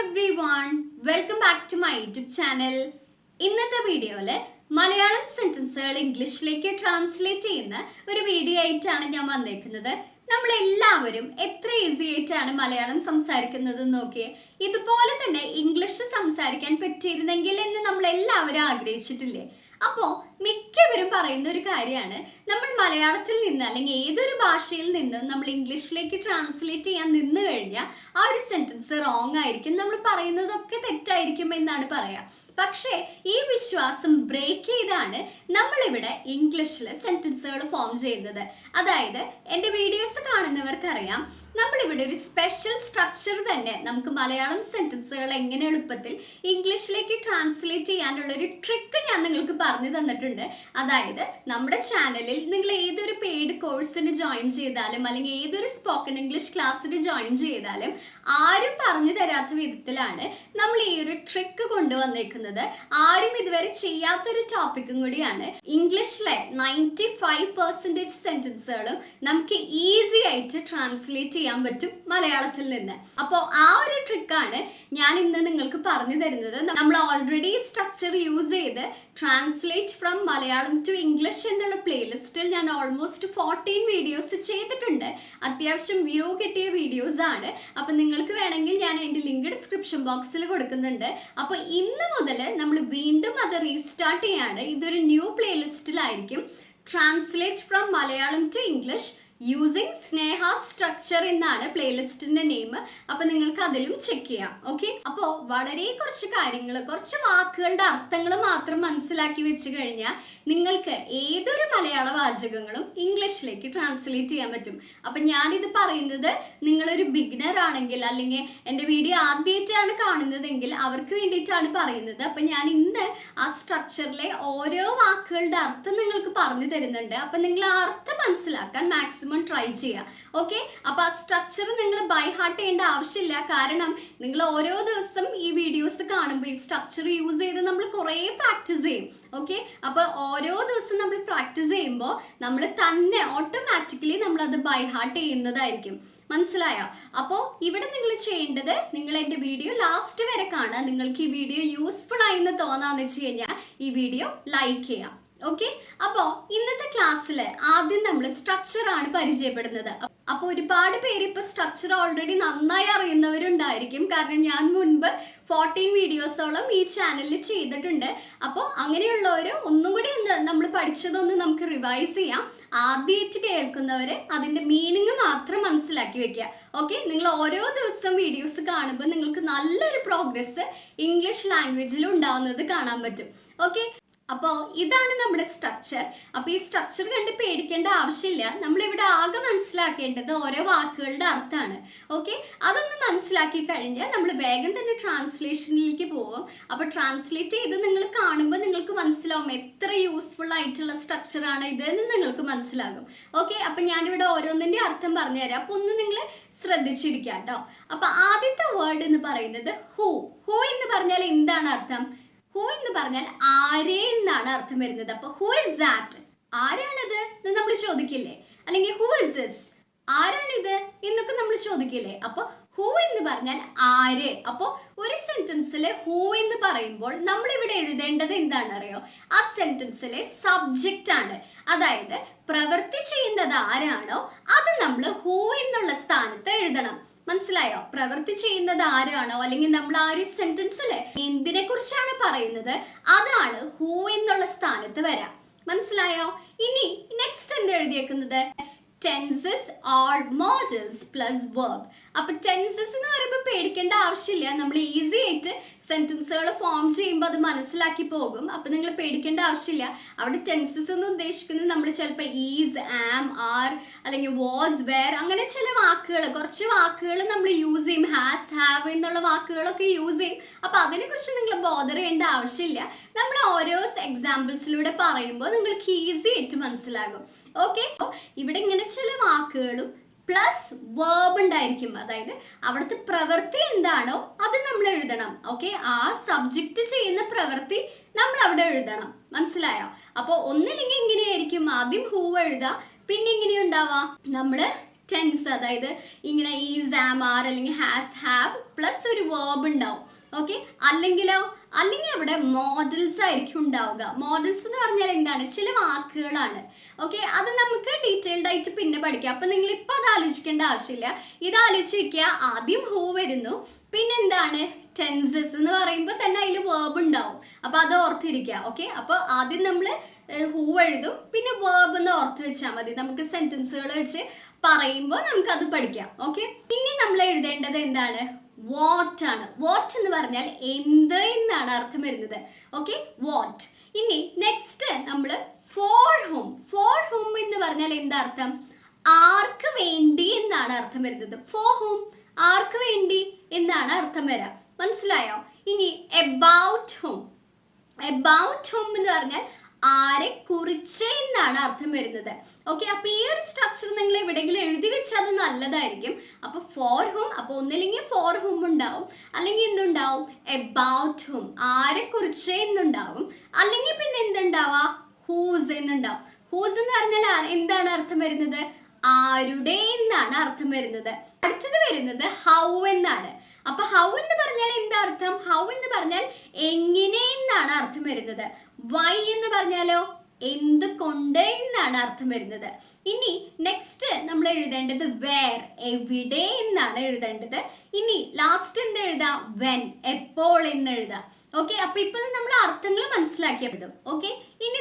everyone, welcome back to my YouTube channel. ഇന്നത്തെ വീഡിയോയിൽ മലയാളം സെന്റൻസുകൾ ഇംഗ്ലീഷിലേക്ക് ട്രാൻസ്ലേറ്റ് ചെയ്യുന്ന ഒരു വീഡിയോ ആയിട്ടാണ് ഞാൻ വന്നേക്കുന്നത്. നമ്മളെല്ലാവരും എത്ര ഈസി ആയിട്ടാണ് മലയാളം സംസാരിക്കുന്നത് നോക്കിയേ. ഇതുപോലെ തന്നെ ഇംഗ്ലീഷ് സംസാരിക്കാൻ പറ്റിയിരുന്നെങ്കിൽ എന്ന് നമ്മളെല്ലാവരും ആഗ്രഹിച്ചിട്ടില്ലേ? അപ്പോൾ മിക്കവരും പറയുന്ന ഒരു കാര്യമാണ്, നമ്മൾ മലയാളത്തിൽ നിന്ന് അല്ലെങ്കിൽ ഏതൊരു ഭാഷയിൽ നിന്ന് നമ്മൾ ഇംഗ്ലീഷിലേക്ക് ട്രാൻസ്ലേറ്റ് ചെയ്യാൻ നിന്ന് കഴിഞ്ഞാൽ ആ ഒരു സെന്റൻസ് റോങ് ആയിരിക്കും, നമ്മൾ പറയുന്നതൊക്കെ തെറ്റായിരിക്കും എന്നാണ് പറയാം. പക്ഷേ ഈ വിശ്വാസം ബ്രേക്ക് ചെയ്താണ് നമ്മളിവിടെ ഇംഗ്ലീഷിൽ സെന്റൻസുകൾ ഫോം ചെയ്യുന്നത്. അതായത് എൻ്റെ വീഡിയോസ് കാണുന്നവർക്കറിയാം, നമ്മളിവിടെ ഒരു സ്പെഷ്യൽ സ്ട്രക്ചർ തന്നെ നമുക്ക് മലയാളം സെന്റൻസുകൾ എങ്ങനെ എളുപ്പത്തിൽ ഇംഗ്ലീഷിലേക്ക് ട്രാൻസ്ലേറ്റ് ചെയ്യാനുള്ള ഒരു ട്രിക്ക് ഞാൻ നിങ്ങൾക്ക് പറഞ്ഞു തന്നിട്ടുണ്ട്. അതായത് നമ്മുടെ ചാനലിൽ നിങ്ങൾ ഏതൊരു പെയ്ഡ് കോഴ്സിന് ജോയിൻ ചെയ്താലും അല്ലെങ്കിൽ ഏതൊരു സ്പോക്കൺ ഇംഗ്ലീഷ് ക്ലാസ്സിന് ജോയിൻ ചെയ്താലും ആരും പറഞ്ഞു തരാത്ത വിധത്തിലാണ് നമ്മൾ ഈ ഒരു ട്രിക്ക് കൊണ്ടുവന്നേക്കുന്നത്. ആരും ഇതുവരെ ചെയ്യാത്തൊരു ടോപ്പിക്കും കൂടിയാണ്. ഇംഗ്ലീഷിലെ 95% സെന്റൻസുകളും നമുക്ക് ഈസി ആയിട്ട് ട്രാൻസ്ലേറ്റ് ചെയ്യാൻ പറ്റും മലയാളത്തിൽ നിന്ന്. അപ്പോൾ ആ ഒരു ട്രിക്കാണ് ഞാൻ ഇന്ന് നിങ്ങൾക്ക് പറഞ്ഞു തരുന്നത്. നമ്മൾ ഓൾറെഡി സ്ട്രക്ചർ യൂസ് ചെയ്ത് translate from Malayalam to English എന്നുള്ള പ്ലേലിസ്റ്റിൽ ഞാൻ ഓൾമോസ്റ്റ് 14 വീഡിയോസ് ചെയ്തിട്ടുണ്ട്. അത്യാവശ്യം വ്യൂ കിട്ടിയ വീഡിയോസ് ആണ്. അപ്പം നിങ്ങൾക്ക് വേണമെങ്കിൽ ഞാൻ അതിൻ്റെ ലിങ്ക് ഡിസ്ക്രിപ്ഷൻ ബോക്സിൽ കൊടുക്കുന്നുണ്ട്. അപ്പോൾ ഇന്ന് മുതൽ നമ്മൾ വീണ്ടും അത് റീസ്റ്റാർട്ട് ചെയ്യാണ്. ഇതൊരു ന്യൂ പ്ലേലിസ്റ്റിലായിരിക്കും. Translate from Malayalam to English using Sneha structure എന്നാണ് പ്ലേലിസ്റ്റിന്റെ നെയിം. അപ്പൊ നിങ്ങൾക്ക് അതിലും ചെക്ക് ചെയ്യാം. ഓക്കെ, അപ്പോൾ വളരെ കുറച്ച് കാര്യങ്ങൾ, കുറച്ച് വാക്കുകളുടെ അർത്ഥങ്ങൾ മാത്രം മനസ്സിലാക്കി വെച്ച് കഴിഞ്ഞാൽ നിങ്ങൾക്ക് ഏതൊരു മലയാള വാചകങ്ങളും ഇംഗ്ലീഷിലേക്ക് ട്രാൻസ്ലേറ്റ് ചെയ്യാൻ പറ്റും. അപ്പം ഞാനിത് പറയുന്നത് നിങ്ങളൊരു ബിഗിനർ ആണെങ്കിൽ അല്ലെങ്കിൽ എൻ്റെ വീഡിയോ ആദ്യമായിട്ടാണ് കാണുന്നതെങ്കിൽ അവർക്ക് വേണ്ടിയിട്ടാണ് പറയുന്നത്. അപ്പം ഞാൻ ഇന്ന് ആ സ്ട്രക്ചറിലെ ഓരോ വാക്കുകളുടെ അർത്ഥം നിങ്ങൾക്ക് പറഞ്ഞു തരുന്നുണ്ട്. അപ്പം നിങ്ങൾ ആ അർത്ഥം മനസ്സിലാക്കാൻ മാക്സിമം ട്രൈ ചെയ്യുക. ഓക്കെ, അപ്പോൾ ആ സ്ട്രക്ചർ നിങ്ങൾ ബൈ ഹാർട്ട് ചെയ്യേണ്ട ആവശ്യമില്ല. കാരണം നിങ്ങൾ ഓരോ ദിവസം ഈ വീഡിയോസ് കാണുമ്പോൾ ഈ സ്ട്രക്ചർ യൂസ് ചെയ്ത് നമ്മൾ കുറേ പ്രാക്ടീസ് ചെയ്യും. ഓക്കെ, അപ്പോൾ ഓരോ ദിവസം നമ്മൾ പ്രാക്ടീസ് ചെയ്യുമ്പോൾ നമ്മൾ തന്നെ ഓട്ടോമാറ്റിക്കലി നമ്മളത് ബൈ ഹാർട്ട് ചെയ്യുന്നതായിരിക്കും. മനസ്സിലായോ? അപ്പോൾ ഇവിടെ നിങ്ങൾ ചെയ്യേണ്ടത്, നിങ്ങൾ എൻ്റെ വീഡിയോ ലാസ്റ്റ് വരെ കാണുക. നിങ്ങൾക്ക് ഈ വീഡിയോ യൂസ്ഫുൾ ആയെന്ന് തോന്നാന്ന് വെച്ച് കഴിഞ്ഞാൽ ഈ വീഡിയോ ലൈക്ക് ചെയ്യാം. ഓക്കെ, അപ്പോൾ ഇന്നത്തെ ക്ലാസ്സിൽ ആദ്യം നമ്മൾ സ്ട്രക്ചർ ആണ് പരിചയപ്പെടുന്നത്. അപ്പോൾ ഒരുപാട് പേര് ഇപ്പോൾ സ്ട്രക്ചർ ഓൾറെഡി നന്നായി അറിയുന്നവരുണ്ടായിരിക്കും. കാരണം ഞാൻ മുൻപ് 14 വീഡിയോസോളം ഈ ചാനലിൽ ചെയ്തിട്ടുണ്ട്. അപ്പോൾ അങ്ങനെയുള്ളവർ ഒന്നും കൂടി നമ്മൾ പഠിച്ചതൊന്ന് നമുക്ക് റിവൈസ് ചെയ്യാം. ആദ്യമായിട്ട് കേൾക്കുന്നവർ അതിൻ്റെ മീനിങ് മാത്രം മനസ്സിലാക്കി വെക്കുക. ഓക്കെ, നിങ്ങൾ ഓരോ ദിവസം വീഡിയോസ് കാണുമ്പോൾ നിങ്ങൾക്ക് നല്ലൊരു പ്രോഗ്രസ് ഇംഗ്ലീഷ് ലാംഗ്വേജിൽ ഉണ്ടാവുന്നത് കാണാൻ പറ്റും. ഓക്കെ, അപ്പോൾ ഇതാണ് നമ്മുടെ സ്ട്രക്ചർ. അപ്പോൾ ഈ സ്ട്രക്ചർ കണ്ട് പേടിക്കേണ്ട ആവശ്യമില്ല. നമ്മളിവിടെ ആകെ മനസ്സിലാക്കേണ്ടത് ഓരോ വാക്കുകളുടെ അർത്ഥമാണ്. ഓക്കെ, അതൊന്ന് മനസ്സിലാക്കി കഴിഞ്ഞാൽ നമ്മൾ വേഗം തന്നെ ട്രാൻസ്ലേഷനിലേക്ക് പോകും. അപ്പോൾ ട്രാൻസ്ലേറ്റ് ചെയ്ത് നിങ്ങൾ കാണുമ്പോൾ നിങ്ങൾക്ക് മനസ്സിലാവും എത്ര യൂസ്ഫുൾ ആയിട്ടുള്ള സ്ട്രക്ചറാണ് ഇതെന്ന് നിങ്ങൾക്ക് മനസ്സിലാകും. ഓക്കെ, അപ്പം ഞാനിവിടെ ഓരോന്നിൻ്റെ അർത്ഥം പറഞ്ഞുതരാം. അപ്പോൾ ഒന്ന് നിങ്ങൾ ശ്രദ്ധിച്ചിരിക്കുക കേട്ടോ. അപ്പോൾ ആദ്യത്തെ വേർഡ് എന്ന് പറയുന്നത് ഹൂ. ഹൂ എന്ന് പറഞ്ഞാൽ എന്താണ് അർത്ഥം? ഹൂ എന്ന് പറഞ്ഞാൽ ആരെ എന്നാണ് അർത്ഥം വരുന്നത്. അപ്പോൾ ഹൂ ഇസ് ദാറ്റ്, ആരാണത് എന്ന് നമ്മൾ ചോദിക്കില്ലേ? അല്ലെങ്കിൽ ഹൂ ഇസ് ദിസ്, ആരാണിത് എന്നൊക്കെ നമ്മൾ ചോദിക്കില്ലേ? അപ്പോൾ ഹൂ എന്ന് പറഞ്ഞാൽ ആര്. അപ്പോൾ ഒരു സെന്റൻസിലെ ഹൂ എന്ന് പറയുമ്പോൾ നമ്മൾ ഇവിടെ എഴുതേണ്ടത് എന്താണെന്നറിയോ? ആ സെന്റൻസിലെ സബ്ജക്റ്റ് ആണ്. അതായത് പ്രവൃത്തി ചെയ്യുന്നത് ആരാണോ അത് നമ്മൾ ഹൂ എന്നുള്ള സ്ഥാനത്ത് എഴുതണം. മനസ്സിലായോ? പ്രവൃത്തി ചെയ്യുന്നത് ആരാണോ അല്ലെങ്കിൽ നമ്മൾ ആ ഒരു സെന്റൻസിൽ എന്തിനെ കുറിച്ചാണ് പറയുന്നത് അതാണ് ഹൂ എന്നുള്ള സ്ഥാനത്ത് വരാം. മനസ്സിലായോ? ഇനി നെക്സ്റ്റ് എന്താ എഴുതിയേക്കുന്നത്? Tenses or modals plus verb. അപ്പൊ ടെൻസസ് എന്ന് പറയുമ്പോൾ പേടിക്കേണ്ട ആവശ്യമില്ല. നമ്മൾ ഈസി ആയിട്ട് സെന്റൻസുകൾ ഫോം ചെയ്യുമ്പോൾ അത് മനസ്സിലാക്കി പോകും. അപ്പൊ നിങ്ങൾ പേടിക്കേണ്ട ആവശ്യമില്ല. അവിടെ ടെൻസസ് എന്ന് ഉദ്ദേശിക്കുന്നത് നമ്മൾ ചിലപ്പോൾ ഈസ്, ആം, ആർ അല്ലെങ്കിൽ വാസ്, വെയർ അങ്ങനെ ചില വാക്കുകൾ, കുറച്ച് വാക്കുകൾ നമ്മൾ യൂസ് ചെയ്യും. ഹാസ്, ഹാവ് എന്നുള്ള വാക്കുകളൊക്കെ യൂസ് ചെയ്യും. അപ്പൊ അതിനെക്കുറിച്ച് നിങ്ങൾ ബോധർ ചെയ്യേണ്ട ആവശ്യമില്ല. നമ്മൾ ഓരോ എക്സാമ്പിൾസിലൂടെ പറയുമ്പോൾ നിങ്ങൾക്ക് ഈസി ആയിട്ട് മനസ്സിലാകും. ഓക്കെ, ഇവിടെ ഇങ്ങനെ ചില വാക്കുകളും പ്ലസ് വേർബ് ഉണ്ടായിരിക്കും. അതായത് അവിടുത്തെ പ്രവൃത്തി എന്താണോ അത് നമ്മൾ എഴുതണം. ഓക്കെ, ആ സബ്ജക്റ്റ് ചെയ്യുന്ന പ്രവൃത്തി നമ്മൾ അവിടെ എഴുതണം. മനസ്സിലായോ? അപ്പോൾ ഒന്നില്ലെങ്കിൽ ഇങ്ങനെയായിരിക്കും, ആദ്യം ഹൂ എഴുതാം, പിന്നെ ഇങ്ങനെ ഉണ്ടാവാം നമ്മൾ ടെൻസ്, അതായത് ഇങ്ങനെ ഈസ്, ആം, ആർ അല്ലെങ്കിൽ ഹാസ്, ഹാവ് പ്ലസ് ഒരു വേർബ് ഉണ്ടാവും. ഓക്കെ, അല്ലെങ്കിലോ, അല്ലെങ്കിൽ അവിടെ മോഡൽസ് ആയിരിക്കും ഉണ്ടാവുക. മോഡൽസ് എന്ന് പറഞ്ഞാൽ എന്താണ്? ചില വാക്കുകളാണ്. ഓക്കെ, അത് നമുക്ക് ഡീറ്റെയിൽഡ് ആയിട്ട് പിന്നെ പഠിക്കാം. അപ്പൊ നിങ്ങൾ ഇപ്പൊ അത് ആലോചിക്കേണ്ട ആവശ്യമില്ല. ഇത് ആലോചിച്ച് വെക്കുക. ആദ്യം ഹൂ വരുന്നു, പിന്നെ എന്താണ്? ടെൻസസ് എന്ന് പറയുമ്പോൾ തന്നെ അതിൽ വേർബ് ഉണ്ടാവും. അപ്പൊ അത് ഓർത്തിരിക്കുക. ഓക്കെ, അപ്പൊ ആദ്യം നമ്മൾ ഹൂ എഴുതും, പിന്നെ വേർബ് എന്ന് ഓർത്ത് വെച്ചാൽ മതി. നമുക്ക് സെന്റൻസുകൾ വെച്ച് പറയുമ്പോൾ നമുക്കത് പഠിക്കാം. ഓക്കെ, പിന്നെ നമ്മൾ എഴുതേണ്ടത് എന്താണ്? വാട്ട് ആണ്. വാട്ട് എന്ന് പറഞ്ഞാൽ എന്ത് എന്നാണ് അർത്ഥം വരുന്നത്. Okay, what. ഇനി നെക്സ്റ്റ് നമ്മൾ ഫോർ ഹൂം. ഫോർ ഹൂം എന്ന് പറഞ്ഞാൽ എന്താ അർത്ഥം? ആർക്ക് വേണ്ടി എന്നാണ് അർത്ഥം വരുന്നത്. ഫോർ ഹൂം, ആർക്ക് വേണ്ടി എന്നാണ് അർത്ഥം വരാം. മനസ്സിലായോ? ഇനി എബൌട്ട് ഹൂം. എബൌട്ട് ഹൂം എന്ന് പറഞ്ഞാൽ ആരെ കുറിച്ച് എന്നാണ് അർത്ഥം വരുന്നത്. ഓക്കെ, അപ്പൊ ഈ ഒരു സ്ട്രക്ചർ നിങ്ങൾ എവിടെയെങ്കിലും എഴുതി വെച്ചാൽ അത് നല്ലതായിരിക്കും. അപ്പൊ ഫോർ ഹൂം, അപ്പൊ ഒന്നില്ലെങ്കിൽ ഫോർ ഹൂം ഉണ്ടാവും, അല്ലെങ്കിൽ എന്തുണ്ടാവും? എബൌട്ട് ഹൂം, ആരെ കുറിച്ച് എന്നുണ്ടാവും. അല്ലെങ്കിൽ പിന്നെ എന്തുണ്ടാവാ? ഹൂസ് എന്നുണ്ടാവും. ഹൂസ് എന്ന് പറഞ്ഞാൽ എന്താണ് അർത്ഥം വരുന്നത്? ആരുടെ എന്നാണ് അർത്ഥം വരുന്നത്. അടുത്തത് വരുന്നത് ഹൗ എന്നാണ്. അപ്പൊ ഹൗ എന്ന് പറഞ്ഞാൽ എന്താ അർത്ഥം? ഹൗ എന്ന് പറഞ്ഞാൽ എങ്ങനെ എന്നാണ് അർത്ഥം വരുന്നത്. വൈ എന്ന് പറഞ്ഞാലോ എന്തുകൊണ്ട് എന്നാണ് അർത്ഥം വരുന്നത്. ഇനി നെക്സ്റ്റ് നമ്മൾ എഴുതേണ്ടത് വേർ, എവിടെ എന്നാണ് എഴുതേണ്ടത്. ഇനി ലാസ്റ്റ് എന്ത് എഴുതാം? വെൻ, എപ്പോൾ എന്ന് എഴുതാം. ഓക്കെ, അപ്പൊ ഇപ്പൊ നമ്മൾ അർത്ഥങ്ങൾ മനസ്സിലാക്കിയതും. ഓക്കെ, ഇനി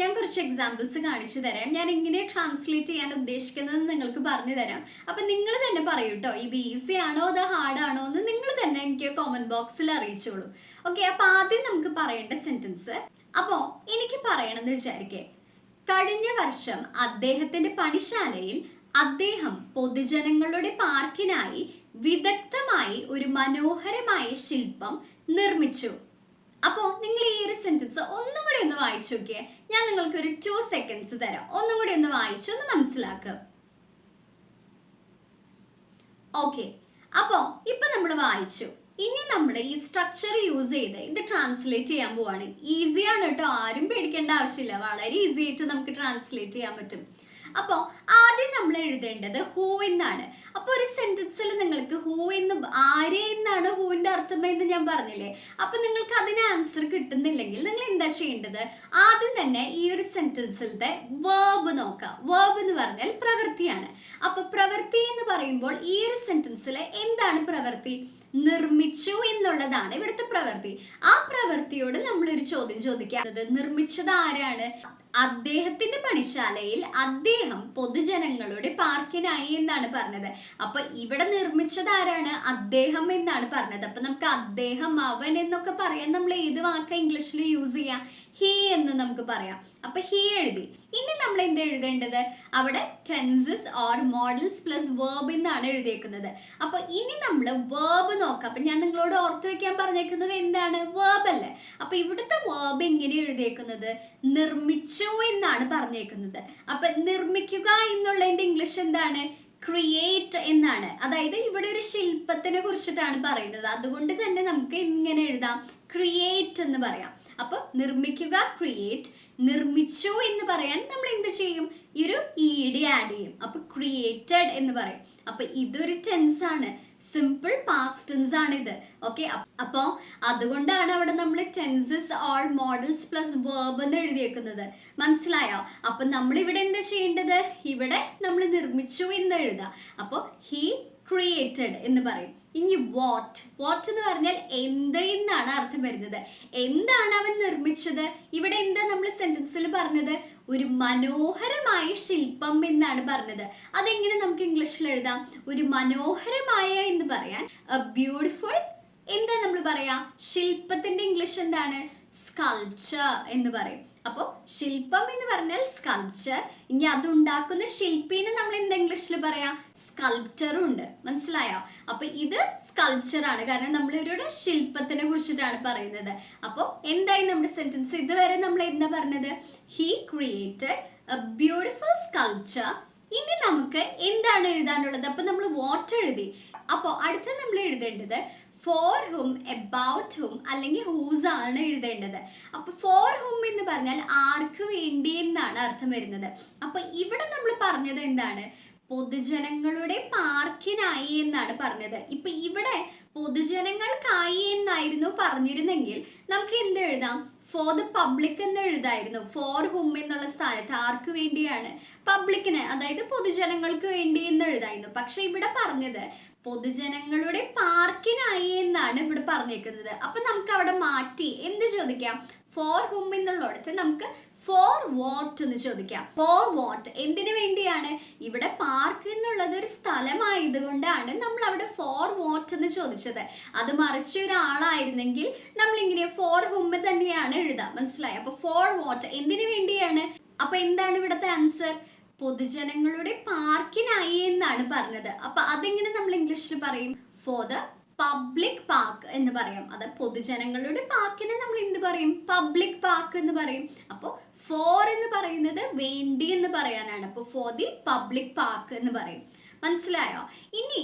ഞാൻ കുറച്ച് എക്സാമ്പിൾസ് കാണിച്ചു തരാം. ഞാൻ എങ്ങനെ ട്രാൻസ്ലേറ്റ് ചെയ്യാൻ ഉദ്ദേശിക്കുന്നത് നിങ്ങൾക്ക് പറഞ്ഞു തരാം. അപ്പൊ നിങ്ങൾ തന്നെ പറയൂ കേട്ടോ, ഇത് ഈസി ആണോ അതോ ഹാർഡ് ആണോ എന്ന് നിങ്ങൾ തന്നെ എനിക്ക് കോമന്റ് ബോക്സിൽ അറിയിച്ചോളൂ. ഓക്കെ, അപ്പൊ ആദ്യം നമുക്ക് പറയേണ്ട സെന്റൻസ്. അപ്പോ എനിക്ക് പറയണമെന്ന് വിചാരിക്കേ, കഴിഞ്ഞ വർഷം അദ്ദേഹത്തിന്റെ പണിശാലയിൽ അദ്ദേഹം പൊതുജനങ്ങളുടെ പാർക്കിനായി വിദഗ്ധമായി ഒരു മനോഹരമായ ശില്പം നിർമ്മിച്ചു. അപ്പോൾ നിങ്ങൾ ഈ ഒരു സെന്റൻസ് ഒന്നും കൂടി ഒന്ന് വായിച്ചു നോക്കിയേ. ഞാൻ നിങ്ങൾക്ക് ഒരു 2 seconds തരാം. ഒന്നും കൂടി ഒന്ന് വായിച്ചു ഒന്ന് മനസ്സിലാക്കുക. ഓക്കെ, അപ്പോ ഇപ്പൊ നമ്മൾ വായിച്ചു. ഇനി നമ്മൾ ഈ സ്ട്രക്ചർ യൂസ് ചെയ്ത് ഇത് ട്രാൻസ്ലേറ്റ് ചെയ്യാൻ പോവാണ്. ഈസിയാണ് കേട്ടോ, ആരും പേടിക്കേണ്ട ആവശ്യമില്ല. വളരെ ഈസി ആയിട്ട് നമുക്ക് ട്രാൻസ്ലേറ്റ് ചെയ്യാൻ പറ്റും. അപ്പോൾ ആദ്യം നമ്മൾ എഴുതേണ്ടത് ഹൂ എന്നാണ്. അപ്പോൾ ഒരു സെന്റൻസിൽ നിങ്ങൾക്ക് ഹൂ എന്ന്, ആരെ എന്നാണ് ഹൂവിന്റെ അർത്ഥം എന്ന് ഞാൻ പറഞ്ഞില്ലേ. അപ്പൊ നിങ്ങൾക്ക് അതിന് ആൻസർ കിട്ടുന്നില്ലെങ്കിൽ നിങ്ങൾ എന്താ ചെയ്യേണ്ടത്? ആദ്യം തന്നെ ഈ ഒരു സെന്റൻസിലത്തെ വേർബ് നോക്കാം. വേർബ് എന്ന് പറഞ്ഞാൽ പ്രവൃത്തിയാണ്. അപ്പൊ പ്രവൃത്തി എന്ന് പറയുമ്പോൾ ഈ ഒരു സെന്റൻസിൽ എന്താണ് പ്രവൃത്തി? നിർമ്മിച്ചു എന്നുള്ളതാണ് ഇവിടുത്തെ പ്രവൃത്തി. ആ പ്രവൃത്തിയോട് നമ്മളൊരു ചോദ്യം ചോദിക്കാറുണ്ട്. നിർമ്മിച്ചത് ആരാണ്? അദ്ദേഹത്തിന്റെ പണിശാലയിൽ അദ്ദേഹം പൊതുജനങ്ങളുടെ പാർക്കിനായി എന്നാണ് പറഞ്ഞത്. അപ്പൊ ഇവിടെ നിർമ്മിച്ചത് ആരാണ്? അദ്ദേഹം എന്നാണ് പറഞ്ഞത്. അപ്പൊ നമുക്ക് അദ്ദേഹം, അവൻ എന്നൊക്കെ പറയാൻ നമ്മൾ ഏത് വാക്ക ഇംഗ്ലീഷിൽ യൂസ് ചെയ്യാം? ഹീ എന്ന് നമുക്ക് പറയാം. അപ്പൊ ഹീ എഴുതി. ഇനി നമ്മൾ എന്ത് എഴുതേണ്ടത്? അവിടെ tenses or modals plus verb എന്നാണ് എഴുതിയേക്കുന്നത്. അപ്പൊ ഇനി നമ്മൾ വേർബ് നോക്കാം. അപ്പൊ ഞാൻ നിങ്ങളോട് ഓർത്ത് വെക്കാൻ പറഞ്ഞേക്കുന്നത് എന്താണ്? വേർബ് അല്ലേ. അപ്പൊ ഇവിടുത്തെ വേർബ് എങ്ങനെ എഴുതിയേക്കുന്നത്? നിർമ്മിച്ചു എന്നാണ് പറഞ്ഞേക്കുന്നത്. അപ്പൊ നിർമ്മിക്കുക എന്നുള്ളതിന്റെ ഇംഗ്ലീഷ് എന്താണ്? ക്രിയേറ്റ് എന്നാണ്. അതായത് ഇവിടെ ഒരു ശില്പത്തിനെ കുറിച്ചിട്ടാണ് പറയുന്നത്. അതുകൊണ്ട് തന്നെ നമുക്ക് ഇങ്ങനെ എഴുതാം, ക്രിയേറ്റ് എന്ന് പറയാം. അപ്പൊ നിർമ്മിക്കുക, ക്രിയേറ്റ്. നിർമ്മിച്ചു എന്ന് പറയാൻ നമ്മൾ എന്ത് ചെയ്യും? ഈ ഒരു ഇഡി ആഡ് ചെയ്യും. അപ്പൊ ക്രിയേറ്റഡ് എന്ന് പറയും. അപ്പൊ ഇതൊരു ടെൻസ് ആണ്, സിമ്പിൾ പാസ്റ്റ് ടെൻസ് ആണ് ഇത്. ഓക്കെ, അപ്പോ അതുകൊണ്ടാണ് അവിടെ നമ്മൾ tenses or modals plus verb എന്ന് എഴുതിയേക്കുന്നത്. മനസ്സിലായോ? അപ്പൊ നമ്മൾ ഇവിടെ എന്താ ചെയ്യേണ്ടത്? ഇവിടെ നമ്മൾ നിർമ്മിച്ചു എന്ന് എഴുതാം. അപ്പൊ ഹി ക്രിയേറ്റഡ് എന്ന് പറയും. ഇനി വാട്ട്. വാട്ട് എന്ന് പറഞ്ഞാൽ എന്ത് എന്നാണ് അർത്ഥം വരുന്നത്. എന്താണ് അവൻ നിർമ്മിച്ചത്? ഇവിടെ എന്താ നമ്മൾ സെന്റൻസിൽ പറഞ്ഞത്? ഒരു മനോഹരമായ ശില്പം എന്നാണ് പറഞ്ഞത്. അതെങ്ങനെ നമുക്ക് ഇംഗ്ലീഷിൽ എഴുതാം? ഒരു മനോഹരമായ എന്ന് പറയാൻ ബ്യൂട്ടിഫുൾ, എന്താ നമ്മൾ പറയാ? ശില്പത്തിന്റെ ഇംഗ്ലീഷ് എന്താണ്? സ്കൾപ്ചർ എന്ന് പറയും. അപ്പോൾ ശില്പം എന്ന് പറഞ്ഞാൽ സ്കൾപ്ചർ. ഇനി അതുണ്ടാക്കുന്ന ശില്പിനെ നമ്മൾ എന്താ ഇംഗ്ലീഷിൽ പറയാം? സ്കൾപ്റ്ററും ഉണ്ട്. മനസ്സിലായോ? അപ്പൊ ഇത് സ്കൾപ്ചർ ആണ്, കാരണം നമ്മളൊരു ശില്പത്തിനെ കുറിച്ചിട്ടാണ് പറയുന്നത്. അപ്പോൾ എന്തായി നമ്മുടെ സെന്റൻസ്? ഇതുവരെ നമ്മൾ എന്താ പറഞ്ഞത്? He created A beautiful sculpture. ഇനി നമുക്ക് എന്താണ് എഴുതാനുള്ളത്? അപ്പൊ നമ്മൾ വാട്ട് എഴുതി. അപ്പോൾ അടുത്ത നമ്മൾ എഴുതേണ്ടത് ഫോർ ഹും, എബൌട്ട് ഹും അല്ലെങ്കിൽ ഹൂസ് ആണ് എഴുതേണ്ടത്. അപ്പൊ ഫോർ ഹും എന്ന് പറഞ്ഞാൽ ആർക്ക് വേണ്ടി എന്നാണ് അർത്ഥം വരുന്നത്. അപ്പൊ ഇവിടെ നമ്മൾ പറഞ്ഞത് എന്താണ്? പൊതുജനങ്ങളുടെ പാർക്കിനായി എന്നാണ് പറഞ്ഞത്. ഇപ്പൊ ഇവിടെ പൊതുജനങ്ങൾക്കായി എന്നായിരുന്നു പറഞ്ഞിരുന്നെങ്കിൽ നമുക്ക് എന്ത് എഴുതാം? ഫോർ ദ പബ്ലിക് എന്ന് എഴുതായിരുന്നു. ഫോർ ഹും എന്നുള്ള സ്ഥാനത്ത് ആർക്ക് വേണ്ടിയാണ്? പബ്ലിക്കിന്, അതായത് പൊതുജനങ്ങൾക്ക് വേണ്ടി എന്ന് എഴുതായിരുന്നു. പക്ഷെ ഇവിടെ പറഞ്ഞത് പൊതുജനങ്ങളുടെ പാർക്കിനായി എന്നാണ് ഇവിടെ പറഞ്ഞേക്കുന്നത്. അപ്പൊ നമുക്ക് അവിടെ മാറ്റി എന്ത് ചോദിക്കാം? ഫോർ ഹും എന്നുള്ളിടത്ത് നമുക്ക് ഫോർ വാട്ട് എന്ന് ചോദിക്കാം. ഫോർ വാട്ട്, എന്തിനു വേണ്ടിയാണ്? ഇവിടെ പാർക്ക് എന്നുള്ളത് ഒരു സ്ഥലമായതുകൊണ്ടാണ് നമ്മൾ അവിടെ ഫോർ വാട്ട് എന്ന് ചോദിച്ചത്. അത് മറിച്ച് ഒരാളായിരുന്നെങ്കിൽ നമ്മൾ ഇങ്ങനെ ഫോർ ഹും തന്നെയാണ് എഴുതാം. മനസ്സിലായി? അപ്പൊ ഫോർ വാട്ട്, എന്തിനു വേണ്ടിയാണ്? അപ്പൊ എന്താണ് ഇവിടുത്തെ ആൻസർ? പൊതുജനങ്ങളുടെ പാർക്കിനായി എന്നാണ് പറഞ്ഞത്. അപ്പൊ അതെങ്ങനെ നമ്മൾ ഇംഗ്ലീഷിൽ പറയും? ഫോർ ദ പബ്ലിക് പാർക്ക് എന്ന് പറയാം. അത് പൊതുജനങ്ങളുടെ പാർക്കിനെ നമ്മൾ എന്ത് പറയും? പബ്ലിക് പാർക്ക് എന്ന് പറയും. അപ്പോൾ ഫോർ എന്ന് പറയുന്നത് വേണ്ടി എന്ന് പറയാനാണ്. അപ്പോൾ ഫോർ ദി പബ്ലിക് പാർക്ക് എന്ന് പറയും. മനസ്സിലായോ? ഇനി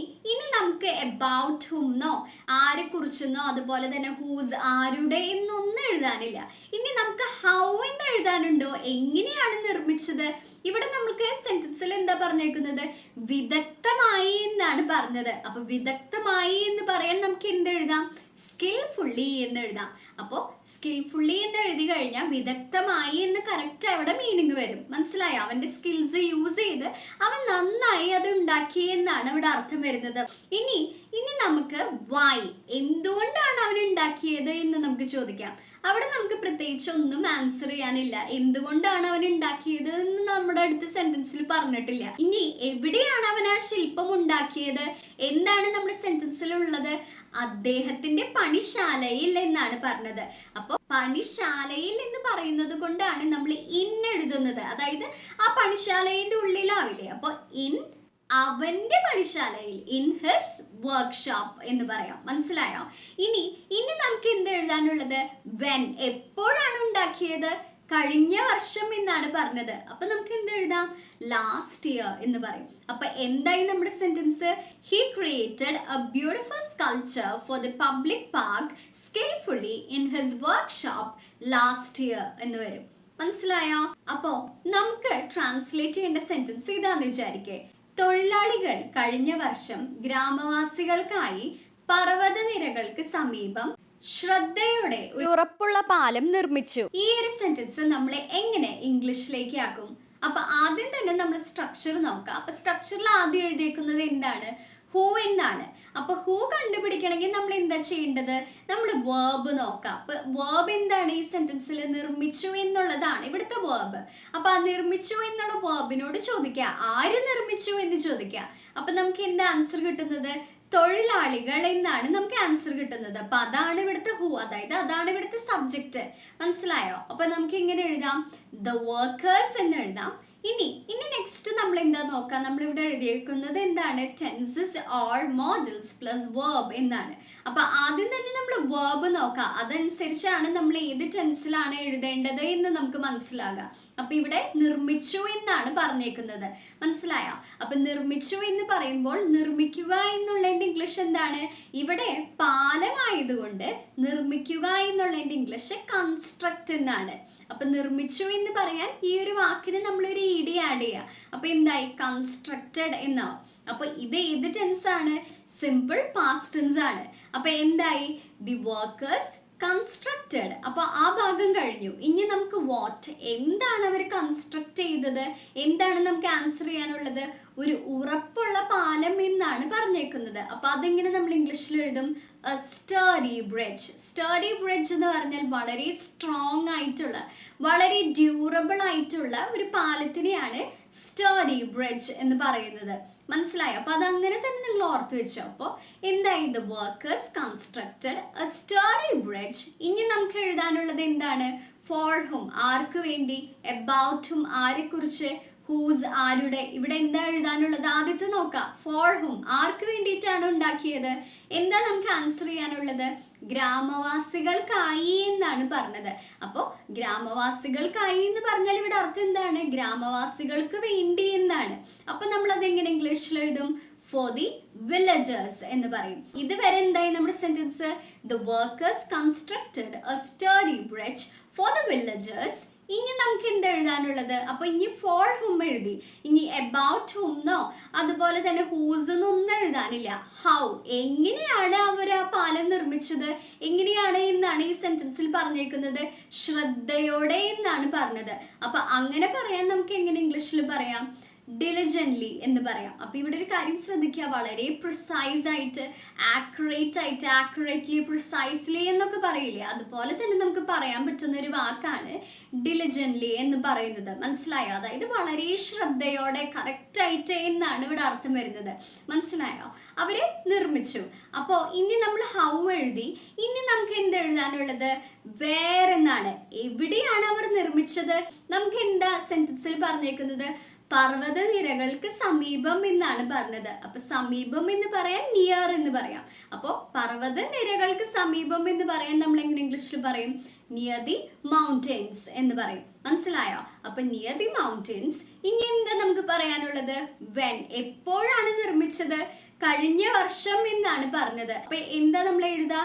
നമുക്ക് എബൌട്ട് ഹുംന്നോ ആരെ കുറിച്ചെന്നോ അതുപോലെ തന്നെ ഹൂസ് ആരുടെ എന്നൊന്നും എഴുതാനില്ല. ഇനി നമുക്ക് ഹൗ എന്ന് എഴുതാനുണ്ടോ? എങ്ങനെയാണ് നിർമ്മിച്ചത്? ഇവിടെ നമുക്ക് സെന്റൻസിൽ എന്താ പറഞ്ഞേക്കുന്നത്? വിദഗ്ധമായി എന്നാണ് പറഞ്ഞത്. അപ്പൊ വിദഗ്ധമായി എന്ന് പറയാൻ നമുക്ക് എന്ത് എഴുതാം? സ്കിൽഫുള്ളി എന്ന് എഴുതാം. അപ്പോൾ സ്കിൽഫുള്ളി എന്ന് എഴുതി കഴിഞ്ഞാൽ വിദഗ്ധമായി എന്ന് കറക്റ്റ് അവിടെ മീനിങ് വരും. മനസ്സിലായോ? അവന്റെ സ്കിൽസ് യൂസ് ചെയ്ത് അവൻ നന്നായി അത് ഉണ്ടാക്കി എന്നാണ് ഇവിടെ അർത്ഥം വരുന്നത്. ഇനി നമുക്ക് വൈ, എന്തുകൊണ്ടാണ് അവൻ ഉണ്ടാക്കിയത് എന്ന് നമുക്ക് ചോദിക്കാം. അവിടെ നമുക്ക് പ്രത്യേകിച്ച് ഒന്നും ആൻസർ ചെയ്യാനില്ല. എന്തുകൊണ്ടാണ് അവൻ ഉണ്ടാക്കിയത് എന്ന് നമ്മുടെ അടുത്ത സെന്റൻസിൽ പറഞ്ഞിട്ടില്ല. ഇനി എവിടെയാണ് അവൻ ആ ശില്പം ഉണ്ടാക്കിയത്? എന്താണ് നമ്മുടെ സെന്റൻസിൽ ഉള്ളത്? അദ്ദേഹത്തിന്റെ പണിശാലയിൽ എന്നാണ് പറഞ്ഞത്. അപ്പൊ പണിശാലയിൽ എന്ന് പറയുന്നത് കൊണ്ടാണ് നമ്മൾ ഇൻ എഴുതുന്നത്. അതായത് ആ പണിശാലയുടെ ഉള്ളിലാവില്ലേ? അപ്പൊ ഇൻ അവന്റെ പണിശാലയിൽ, ഇൻ ഹിസ് വർക്ക്ഷോപ്പ് എന്ന് പറയാം. മനസ്സിലായോ? ഇനി നമുക്ക് എന്ത് എഴുതാനുള്ളത്? വെൻ, എപ്പോഴാണ് ഉണ്ടാക്കിയത്? കഴിഞ്ഞ വർഷം എന്നാണ് പറഞ്ഞത്. അപ്പൊ നമുക്ക് എന്ത് എഴുതാം? ലാസ്റ്റ് ഇയർ എന്ന് പറയും. അപ്പൊ എന്തായി നമ്മുടെ sentence? He created A beautiful sculpture for the public park skilfully in his workshop last year എന്ന് വരും. മനസ്സിലായോ? അപ്പോ നമുക്ക് ട്രാൻസ്ലേറ്റ് ചെയ്യേണ്ട സെന്റൻസ് ഇതാന്ന് വിചാരിക്കേ. തൊഴിലാളികൾ കഴിഞ്ഞ വർഷം ഗ്രാമവാസികൾക്കായി പർവ്വതനിരകൾക്ക് സമീപം ശ്രദ്ധയോടെ ഉറപ്പുള്ള പാലം നിർമ്മിച്ചു. ഈ ഒരു സെന്റൻസ് നമ്മൾ എങ്ങനെ ഇംഗ്ലീഷിലേക്ക് ആക്കും? അപ്പൊ ആദ്യം തന്നെ നമ്മൾ സ്ട്രക്ചർ നോക്കാം. അപ്പൊ സ്ട്രക്ചറിൽ ആദ്യം എഴുതിയേക്കുന്നത് എന്താണ്? ഹൂ എന്നാണ്. അപ്പൊ ഹൂ കണ്ടുപിടിക്കണമെങ്കിൽ നമ്മൾ എന്താ ചെയ്യേണ്ടത്? നമ്മൾ വേർബ് നോക്കാം. അപ്പൊ വേർബ് എന്താണ് ഈ സെന്റൻസിൽ? നിർമ്മിച്ചു എന്നുള്ളതാണ് ഇവിടുത്തെ വേർബ്. അപ്പൊ ആ നിർമ്മിച്ചു എന്നുള്ള വേർബിനോട് ചോദിക്കുക, ആര് നിർമ്മിച്ചു എന്ന് ചോദിക്കുക. അപ്പൊ നമുക്ക് എന്താ ആൻസർ കിട്ടുന്നത്? തൊഴിലാളികൾ എന്നാണ് നമുക്ക് ആൻസർ കിട്ടുന്നത്. അപ്പൊ അതാണ് ഇവിടുത്തെ ഹൂ, അതായത് അതാണ് ഇവിടുത്തെ സബ്ജക്റ്റ്. മനസ്സിലായോ? അപ്പൊ നമുക്ക് ഇങ്ങനെ എഴുതാം, ദ വർക്കേഴ്സ് എന്ന് എഴുതാം. ഇനി നെക്സ്റ്റ് നമ്മൾ എന്താ നോക്കാം? നമ്മൾ ഇവിടെ എഴുതിയിരിക്കുന്നത് എന്താണ്? Tenses or modals plus verb എന്നാണ്. അപ്പൊ ആദ്യം തന്നെ നമ്മൾ വേർബ് നോക്കാം. അതനുസരിച്ചാണ് നമ്മൾ ഏത് ടെൻസിലാണ് എഴുതേണ്ടത് എന്ന് നമുക്ക് മനസ്സിലാകാം. അപ്പൊ ഇവിടെ നിർമ്മിച്ചു എന്നാണ് പറഞ്ഞേക്കുന്നത്. മനസ്സിലായോ? അപ്പൊ നിർമ്മിച്ചു എന്ന് പറയുമ്പോൾ നിർമ്മിക്കുക എന്നുള്ളതിന്റെ ഇംഗ്ലീഷ് എന്താണ്? ഇവിടെ പാലമായതുകൊണ്ട് നിർമ്മിക്കുക എന്നുള്ളതിന്റെ ഇംഗ്ലീഷ് കൺസ്ട്രക്ട് എന്നാണ്. അപ്പൊ നിർമ്മിച്ചു എന്ന് പറയാൻ ഈ ഒരു വാക്കിന് നമ്മളൊരു ഇ ആഡ് ചെയ്യുക. അപ്പൊ എന്തായി? കൺസ്ട്രക്റ്റഡ് എന്നാവും. അപ്പൊ ഇത് ഏത് ടെൻസ് ആണ്? സിമ്പിൾ പാസ്റ്റ് ടെൻസ് ആണ്. അപ്പൊ എന്തായി? The workers constructed. അപ്പൊ ആ ഭാഗം കഴിഞ്ഞു. ഇനി നമുക്ക് വാട്ട്, എന്താണ് അവർ കൺസ്ട്രക്ട് ചെയ്തത്? എന്താണ് നമുക്ക് ആൻസർ ചെയ്യാനുള്ളത്? ഒരു ഉറപ്പുള്ള പാലം എന്നാണ് പറഞ്ഞേക്കുന്നത്. അപ്പൊ അതെങ്ങനെ നമ്മൾ ഇംഗ്ലീഷിൽ എഴുതും? Study bridge. സ്റ്റഡി ബ്രിഡ്ജ് എന്ന് പറഞ്ഞാൽ വളരെ സ്ട്രോങ് ആയിട്ടുള്ള, വളരെ ഡ്യൂറബിൾ ആയിട്ടുള്ള ഒരു പാലത്തിനെയാണ് സ്റ്റഡി ബ്രിഡ്ജ് എന്ന് പറയുന്നത്. മനസ്സിലായോ? അപ്പൊ അതങ്ങനെ തന്നെ നിങ്ങൾ ഓർത്ത് വെച്ചോ. അപ്പോൾ എന്തായി? The workers constructed A study bridge. ഇനി നമുക്ക് എഴുതാനുള്ളത് എന്താണ്? ഫോർ ഹും, ആർക്ക് വേണ്ടി? എബൌട്ട് ഹും, ആരെ കുറിച്ച്? ഹൂസ്, ആരുടെ. ഇവിടെ എന്താ എഴുതാനുള്ളത്? ആദ്യത്തെ നോക്കാം. ഫോർ ഹും, ആർക്ക് വേണ്ടിയിട്ടാണ് ഉണ്ടാക്കിയത്? എന്താ നമുക്ക് ആൻസർ ചെയ്യാനുള്ളത്? ഗ്രാമവാസികൾക്കായി എന്നാണ് പറഞ്ഞത്. അപ്പോൾ ഗ്രാമവാസികൾക്കായി എന്ന് പറഞ്ഞാൽ ഇവിടെ അർത്ഥം എന്താണ്? ഗ്രാമവാസികൾക്ക് വേണ്ടി എന്നാണ്. അപ്പൊ നമ്മൾ അതെങ്ങനെ ഇംഗ്ലീഷിൽ എഴുതും? ഫോർ ദി വില്ലേജേഴ്സ് എന്ന് പറയും. ഇതുവരെ എന്തായി നമ്മുടെ sentence? The workers constructed A study bridge for the villagers ഇനി നമുക്ക് എന്ത് എഴുതാനുള്ളത്? അപ്പൊ ഇനി ഫോർ ഹും എഴുതി, ഇനി എബൌട്ട് ഹുംന്നോ അതുപോലെ തന്നെ ഹൂസ് എന്നൊന്നും എഴുതാനില്ല. ഹൗ, എങ്ങനെയാണ് അവർ ആ പാലം നിർമ്മിച്ചത്, എങ്ങനെയാണ് എന്നാണ് ഈ സെന്റൻസിൽ പറഞ്ഞേക്കുന്നത്. ശ്രദ്ധയോടെ എന്നാണ് പറഞ്ഞത്. അപ്പൊ അങ്ങനെ പറയാൻ നമുക്ക് എങ്ങനെ ഇംഗ്ലീഷിൽ പറയാം? diligently എന്ന് പറയാം. അപ്പൊ ഇവിടെ ഒരു കാര്യം ശ്രദ്ധിക്കുക, വളരെ പ്രിസൈസ് ആയിട്ട്, ആക്യുറേറ്റ് ആയിട്ട്, ആക്യുറേറ്റ്ലി, പ്രിസൈസ്ലി എന്നൊക്കെ പറയില്ലേ, അതുപോലെ തന്നെ നമുക്ക് പറയാൻ പറ്റുന്ന ഒരു വാക്കാണ് diligently എന്ന് പറയുന്നത്. മനസ്സിലായോ? അതായത് വളരെ ശ്രദ്ധയോടെ, കറക്റ്റ് ആയിട്ട് എന്നാണ് ഇവിടെ അർത്ഥം വരുന്നത്. മനസ്സിലായോ? അവര് നിർമ്മിച്ചു. അപ്പോൾ ഇനി നമ്മൾ ഹൗ എഴുതി, ഇനി നമുക്ക് എന്ത് എഴുതാനുള്ളത്? വേർ എന്നാണ്. എവിടെയാണ് അവർ നിർമ്മിച്ചത്? നമുക്ക് എന്താ സെന്റൻസിൽ പറഞ്ഞേക്കുന്നത്? പർവ്വത നിരകൾക്ക് സമീപം എന്നാണ് പറഞ്ഞത്. അപ്പൊ സമീപം എന്ന് പറയാൻ നിയർ എന്ന് പറയാം. അപ്പോൾ പർവ്വത നിരകൾക്ക് സമീപം എന്ന് പറയാൻ നമ്മൾ എങ്ങനെ ഇംഗ്ലീഷിൽ പറയും? നിയർ ദി മൗണ്ടൻസ് എന്ന് പറയും. മനസ്സിലായോ? അപ്പൊ നിയർ ദി മൗണ്ടൻസ്. ഇനി എന്താ നമുക്ക് പറയാനുള്ളത്? വെൻ, എപ്പോഴാണ് നിർമ്മിച്ചത്? കഴിഞ്ഞ വർഷം എന്നാണ് പറഞ്ഞത്. അപ്പൊ എന്താ നമ്മൾ എഴുതാ?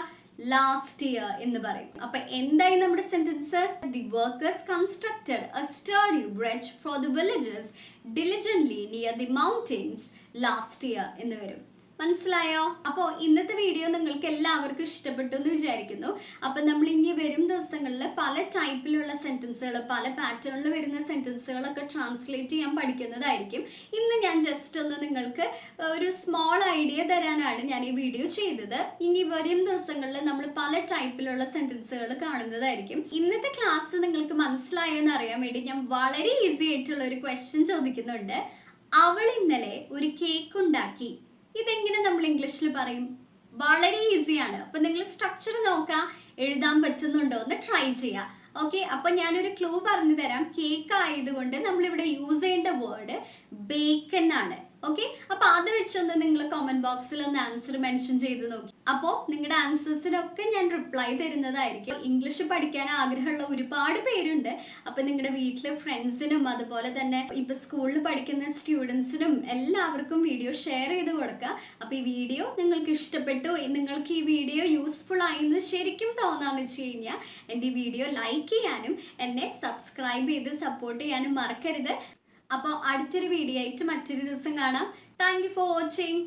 ലാസ്റ്റ് ഇയർ എന്ന് പറയും. അപ്പൊ എന്തായി നമ്മുടെ sentence? The workers constructed A sturdy bridge for the villagers diligently near the mountains last year എന്ന് വരും. മനസ്സിലായോ? അപ്പോൾ ഇന്നത്തെ വീഡിയോ നിങ്ങൾക്ക് എല്ലാവർക്കും ഇഷ്ടപ്പെട്ടു എന്ന് വിചാരിക്കുന്നു. അപ്പം നമ്മൾ ഇനി വരും ദിവസങ്ങളിൽ പല ടൈപ്പിലുള്ള സെന്റൻസുകൾ, പല പാറ്റേണിൽ വരുന്ന സെന്റൻസുകളൊക്കെ ട്രാൻസ്ലേറ്റ് ചെയ്യാൻ പഠിക്കുന്നതായിരിക്കും. ഇന്ന് ഞാൻ ജസ്റ്റ് ഒന്ന് നിങ്ങൾക്ക് ഒരു സ്മോൾ ഐഡിയ തരാനാണ് ഞാൻ ഈ വീഡിയോ ചെയ്തത്. ഇനി വരും ദിവസങ്ങളിൽ നമ്മൾ പല ടൈപ്പിലുള്ള സെന്റൻസുകൾ കാണുന്നതായിരിക്കും. ഇന്നത്തെ ക്ലാസ് നിങ്ങൾക്ക് മനസ്സിലായോ എന്ന് അറിയാൻ വേണ്ടി ഞാൻ വളരെ ഈസി ആയിട്ടുള്ള ഒരു ക്വസ്റ്റ്യൻ ചോദിക്കുന്നുണ്ട്. അവൾ ഇന്നലെ ഒരു കേക്ക് ഉണ്ടാക്കി. ഇതെങ്ങനെ നമ്മൾ ഇംഗ്ലീഷിൽ പറയും? വളരെ ഈസിയാണ്. അപ്പൊ നിങ്ങൾ സ്ട്രക്ചർ നോക്കാം, എഴുതാൻ പറ്റുന്നുണ്ടോ എന്ന് ട്രൈ ചെയ്യാം. ഓക്കെ, അപ്പൊ ഞാനൊരു ക്ലൂ പറഞ്ഞു തരാം. കേക്ക് ആയതുകൊണ്ട് നമ്മളിവിടെ യൂസ് ചെയ്യേണ്ട വേർഡ് ബേക്ക് എന്നാണ്. ഓക്കെ, അപ്പൊ അത് വെച്ചൊന്ന് നിങ്ങൾ കമന്റ് ബോക്സിൽ ഒന്ന് ആൻസർ മെൻഷൻ ചെയ്ത് നോക്കി. അപ്പോൾ നിങ്ങളുടെ ആൻസേഴ്സിനൊക്കെ ഞാൻ റിപ്ലൈ തരുന്നതായിരിക്കും. ഇംഗ്ലീഷ് പഠിക്കാൻ ആഗ്രഹമുള്ള ഒരുപാട് പേരുണ്ട്. അപ്പൊ നിങ്ങളുടെ വീട്ടിലെ ഫ്രണ്ട്സിനും അതുപോലെ തന്നെ ഇപ്പൊ സ്കൂളിൽ പഠിക്കുന്ന സ്റ്റുഡൻസിനും എല്ലാവർക്കും വീഡിയോ ഷെയർ ചെയ്ത് കൊടുക്കുക. അപ്പൊ ഈ വീഡിയോ നിങ്ങൾക്ക് ഇഷ്ടപ്പെട്ടു, നിങ്ങൾക്ക് ഈ വീഡിയോ യൂസ്ഫുൾ ആയെന്ന് ശരിക്കും തോന്നാന്ന് വെച്ച് കഴിഞ്ഞാൽ എൻ്റെ ഈ വീഡിയോ ലൈക്ക് ചെയ്യാനും എന്നെ സബ്സ്ക്രൈബ് ചെയ്ത് സപ്പോർട്ട് ചെയ്യാനും മറക്കരുത്. അപ്പോൾ അടുത്തൊരു വീഡിയോ ആയിട്ട് മറ്റൊരു ദിവസം കാണാം. Thank you for watching.